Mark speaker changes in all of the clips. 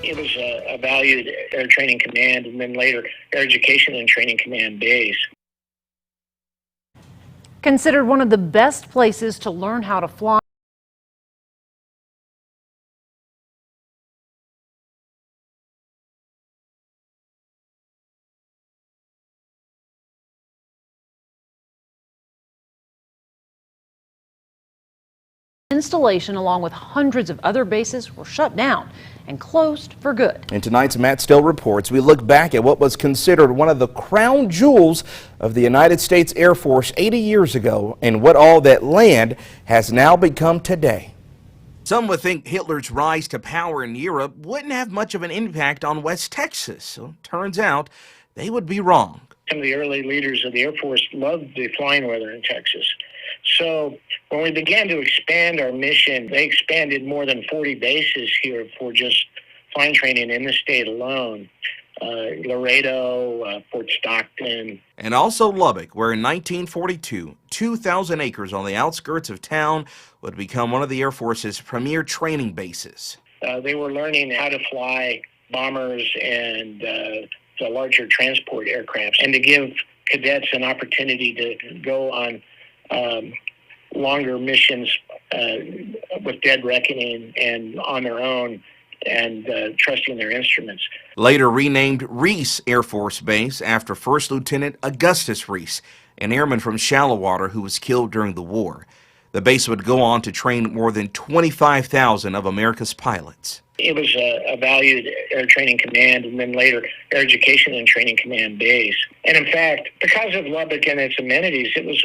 Speaker 1: It was a valued Air Training Command and then later Air Education and Training Command base.
Speaker 2: Considered one of the best places to learn how to fly. Installation, along with hundreds of other bases, were shut down and closed for good.
Speaker 3: In tonight's Matt Still Reports, we look back at what was considered one of the crown jewels of the United States Air Force 80 years ago and what all that land has now become today. Some would think Hitler's rise to power in Europe wouldn't have much of an impact on West Texas. So turns out they would be wrong.
Speaker 1: Some of the early leaders of the Air Force loved the flying weather in Texas. So when we began to expand our mission, they expanded more than 40 bases here for just flying training in the state alone. Laredo, Fort Stockton.
Speaker 3: And also Lubbock, where in 1942, 2,000 acres on the outskirts of town would become one of the Air Force's premier training bases.
Speaker 1: They were learning how to fly bombers and the larger transport aircraft, and to give cadets an opportunity to go on longer missions with dead reckoning and on their own and trusting their instruments.
Speaker 3: Later renamed Reese Air Force Base after First Lieutenant Augustus Reese, an airman from Shallow Water who was killed during the war. The base would go on to train more than 25,000 of America's pilots.
Speaker 1: It was a valued Air Training Command and then later Air Education and Training Command base. And in fact, because of Lubbock and its amenities, it was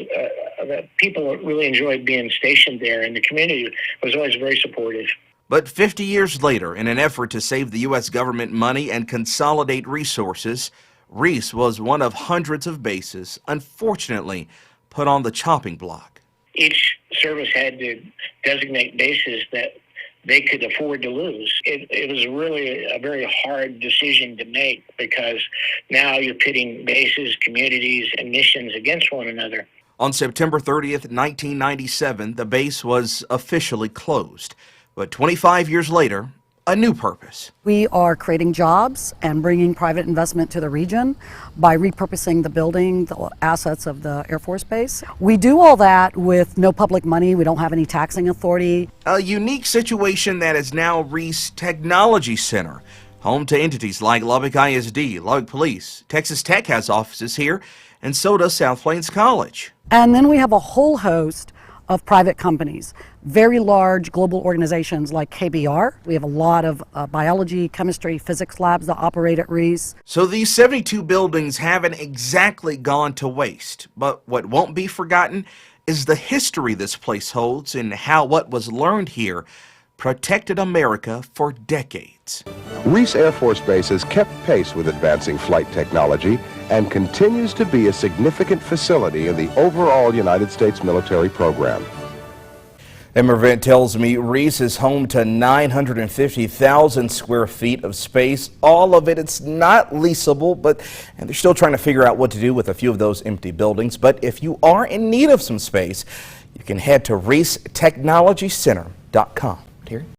Speaker 1: people really enjoyed being stationed there, and the community was always very supportive.
Speaker 3: But 50 years later, in an effort to save the U.S. government money and consolidate resources, Reese was one of hundreds of bases, unfortunately, put on the chopping block.
Speaker 1: Each service had to designate bases that they could afford to lose. It was really a very hard decision to make, because now you're pitting bases, communities, and missions against one another.
Speaker 3: On September 30th, 1997, the base was officially closed. But 25 years later, a new purpose.
Speaker 4: We are creating jobs and bringing private investment to the region by repurposing the building, the assets of the Air Force Base. We do all that with no public money. We don't have any taxing authority.
Speaker 3: A unique situation that is now Reese Technology Center, home to entities like Lubbock ISD, Lubbock Police. Texas Tech has offices here, and so does South Plains College.
Speaker 4: And then we have a whole host of private companies, very large global organizations like KBR. We have a lot of biology, chemistry, physics labs that operate at Reese.
Speaker 3: So these 72 buildings haven't exactly gone to waste, but what won't be forgotten is the history this place holds and how what was learned here protected America for decades.
Speaker 5: Reese Air Force Base has kept pace with advancing flight technology and continues to be a significant facility in the overall United States military program.
Speaker 3: Emervent tells me Reese is home to 950,000 square feet of space. All of it's not leasable, and they're still trying to figure out what to do with a few of those empty buildings. But if you are in need of some space, you can head to ReeseTechnologyCenter.com. Here.